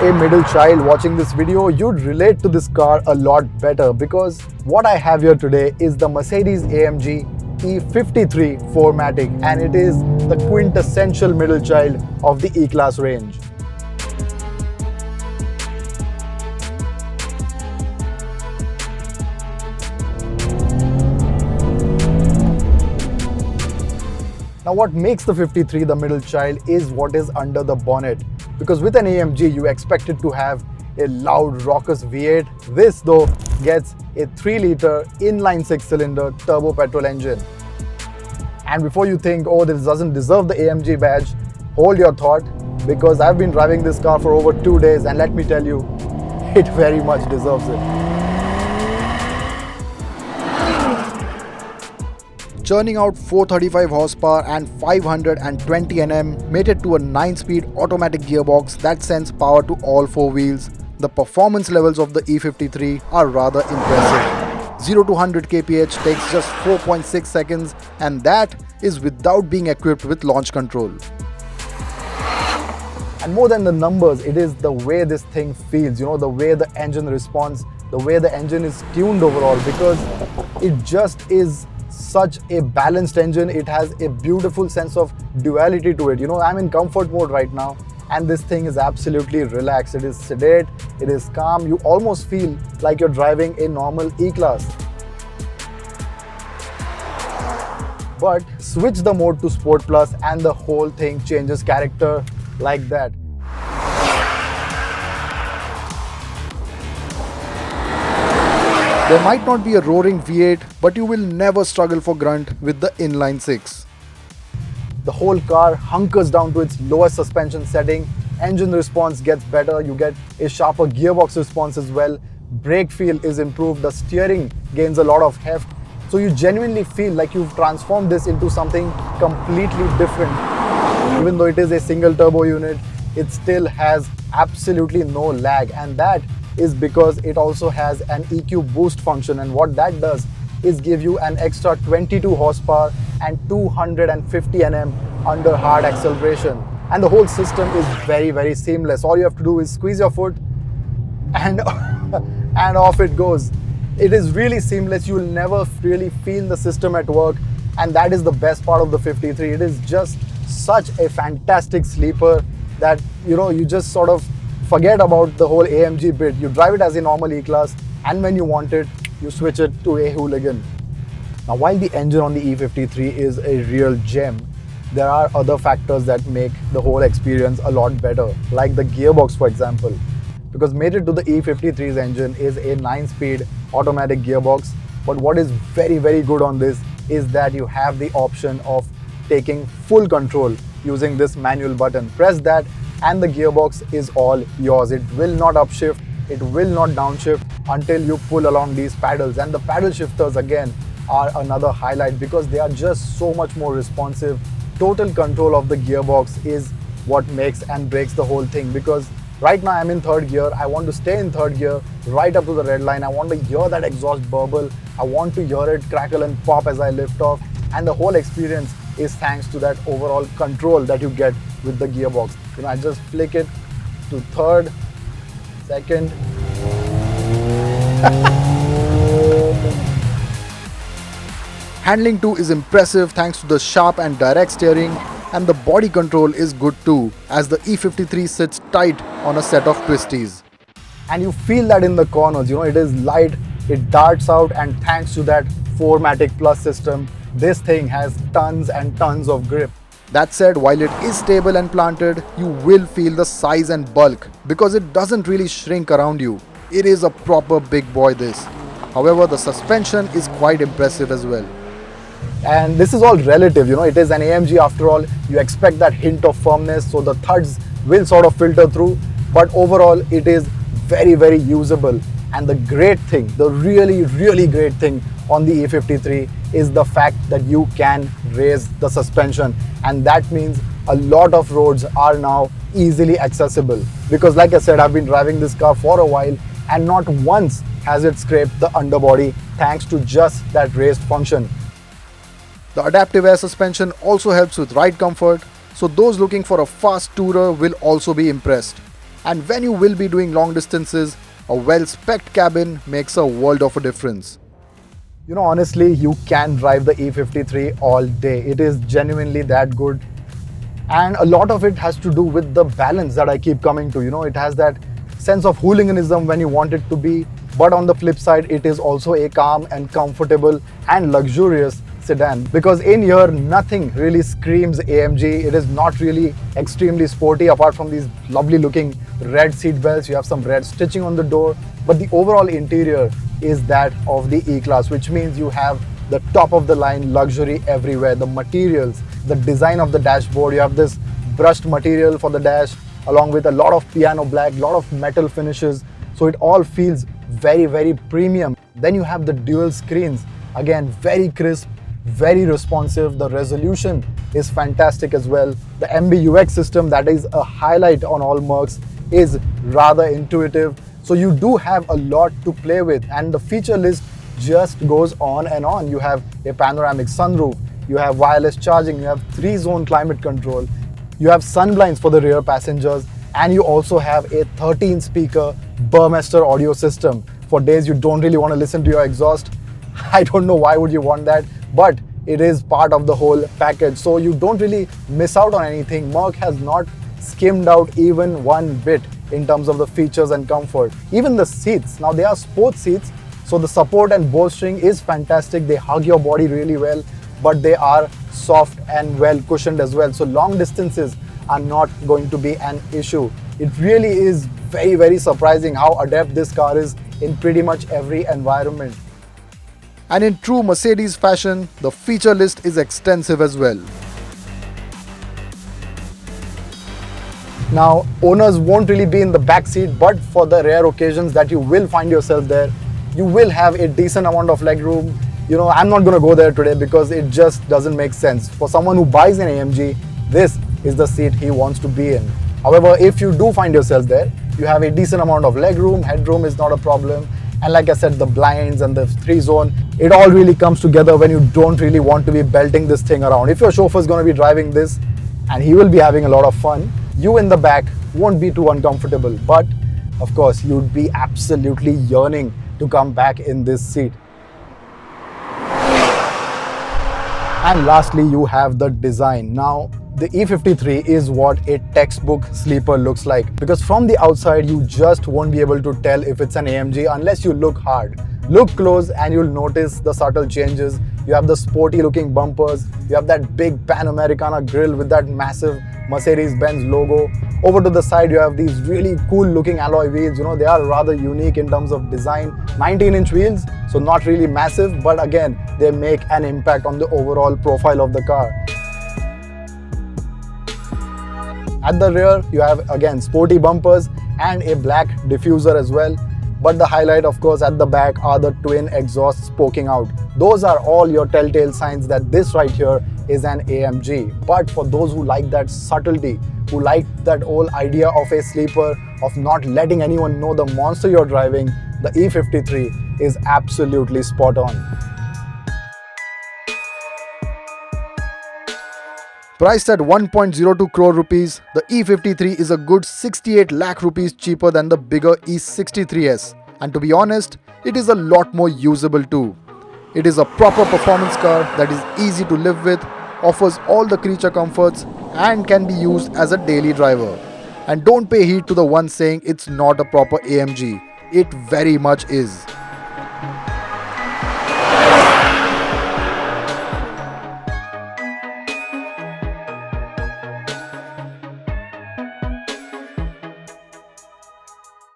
a middle child watching this video, you'd relate to this car a lot better because what I have here today is the Mercedes-AMG E53 4MATIC, and it is the quintessential middle child of the E-Class range. Now what makes the 53 the middle child is what is under the bonnet, because with an AMG you expect it to have a loud raucous V8. This though gets a 3-litre inline 6-cylinder turbo petrol engine. And before you think, oh, this doesn't deserve the AMG badge, hold your thought, because I've been driving this car for over 2 days and let me tell you, it very much deserves it. Churning out 435 horsepower and 520 Nm mated to a 9-speed automatic gearbox that sends power to all 4 wheels, the performance levels of the E53 are rather impressive. 0 to 100 kph takes just 4.6 seconds, and that is without being equipped with launch control. And more than the numbers, it is the way this thing feels, the way the engine responds, the way the engine is tuned overall, because it just is such a balanced engine. It has a beautiful sense of duality to it. I'm in comfort mode right now, and this thing is absolutely relaxed. It is sedate, it is calm. You almost feel like you're driving a normal E-Class. But switch the mode to Sport Plus and the whole thing changes character like that. There might not be a roaring V8, but you will never struggle for grunt with the inline 6. The whole car hunkers down to its lowest suspension setting, engine response gets better, you get a sharper gearbox response as well, brake feel is improved, the steering gains a lot of heft, so you genuinely feel like you've transformed this into something completely different. Even though it is a single turbo unit, it still has absolutely no lag, and that is because it also has an EQ boost function, and what that does is give you an extra 22 horsepower and 250 Nm under hard acceleration. And the whole system is very, very seamless. All you have to do is squeeze your foot and, and off it goes. It is really seamless. You will never really feel the system at work, and that is the best part of the 53. It is just such a fantastic sleeper that you just sort of forget about the whole AMG bit. You drive it as a normal E-Class, and when you want it, you switch it to a hooligan. Now, while the engine on the E53 is a real gem, there are other factors that make the whole experience a lot better, like the gearbox, for example. Because mated to the E53's engine is a 9-speed automatic gearbox, but what is very, very good on this is that you have the option of taking full control using this manual button. Press that and the gearbox is all yours. It will not upshift, it will not downshift until you pull along these paddles. And the paddle shifters again are another highlight because they are just so much more responsive. Total control of the gearbox is what makes and breaks the whole thing, because right now I'm in 3rd gear. I want to stay in 3rd gear right up to the red line. I want to hear that exhaust burble. I want to hear it crackle and pop as I lift off, and the whole experience is thanks to that overall control that you get with the gearbox. I just flick it to 3rd, 2nd. Handling too is impressive thanks to the sharp and direct steering, and the body control is good too, as the E53 sits tight on a set of twisties. And you feel that in the corners, it is light, it darts out, and thanks to that 4MATIC Plus system, this thing has tons and tons of grip. That said, while it is stable and planted, you will feel the size and bulk because it doesn't really shrink around you. It is a proper big boy this. However, the suspension is quite impressive as well. And this is all relative, it is an AMG after all. You expect that hint of firmness, so the thuds will sort of filter through, but overall it is very, very usable. And the great thing, the really, really great thing on the E53 is the fact that you can raise the suspension, and that means a lot of roads are now easily accessible, because like I said, I've been driving this car for a while and not once has it scraped the underbody thanks to just that raised function. The adaptive air suspension also helps with ride comfort, so those looking for a fast tourer will also be impressed. And when you will be doing long distances, a well-spec'd cabin makes a world of a difference. You know, honestly, you can drive the E53 all day. It is genuinely that good. And a lot of it has to do with the balance that I keep coming to. You know, it has that sense of hooliganism when you want it to be, but on the flip side, it is also a calm and comfortable and luxurious sedan, because in here nothing really screams AMG. It is not really extremely sporty apart from these lovely looking red seat belts. You have some red stitching on the door, but the overall interior is that of the E-Class, which means you have the top of the line luxury everywhere. The materials, the design of the dashboard, you have this brushed material for the dash along with a lot of piano black, lot of metal finishes, so it all feels very, very premium. Then you have the dual screens, again very crisp, very responsive. The resolution is fantastic as well. The MBUX system, that is a highlight on all Mercs, is rather intuitive, so you do have a lot to play with, and the feature list just goes on and on. You have a panoramic sunroof, you have wireless charging, you have 3-zone climate control, you have sunblinds for the rear passengers, and you also have a 13-speaker Burmester audio system for days you don't really want to listen to your exhaust. I don't know why would you want that, but it is part of the whole package, so you don't really miss out on anything. Merc has not skimmed out even one bit in terms of the features and comfort. Even the seats, now they are sports seats, so the support and bolstering is fantastic. They hug your body really well, but they are soft and well cushioned as well, so long distances are not going to be an issue. It really is very, very surprising how adept this car is in pretty much every environment. And in true Mercedes fashion, the feature list is extensive as well. Now, owners won't really be in the back seat, but for the rare occasions that you will find yourself there, you will have a decent amount of legroom. You know, I'm not going to go there today because it just doesn't make sense. For someone who buys an AMG, this is the seat he wants to be in. However, if you do find yourself there, you have a decent amount of legroom, headroom is not a problem. And like I said, the blinds and the 3-zone, it all really comes together when you don't really want to be belting this thing around. If your chauffeur is going to be driving this and he will be having a lot of fun, you in the back won't be too uncomfortable. But of course, you'd be absolutely yearning to come back in this seat. And lastly, you have the design. Now, the E53 is what a textbook sleeper looks like, because from the outside you just won't be able to tell if it's an AMG unless you look hard. Look close and you'll notice the subtle changes. You have the sporty looking bumpers, you have that big Pan Americana grille with that massive Mercedes-Benz logo. Over to the side you have these really cool looking alloy wheels. You know, they are rather unique in terms of design. 19-inch wheels, so not really massive, but again, they make an impact on the overall profile of the car. At the rear, you have again sporty bumpers and a black diffuser as well. But the highlight, of course, at the back are the twin exhausts poking out. Those are all your telltale signs that this right here is an AMG. But for those who like that subtlety, who like that whole idea of a sleeper, of not letting anyone know the monster you're driving, the E53 is absolutely spot on. Priced at 1.02 crore rupees, the E53 is a good 68 lakh rupees cheaper than the bigger E63s. And to be honest, it is a lot more usable too. It is a proper performance car that is easy to live with, offers all the creature comforts, and can be used as a daily driver. And don't pay heed to the ones saying it's not a proper AMG. It very much is.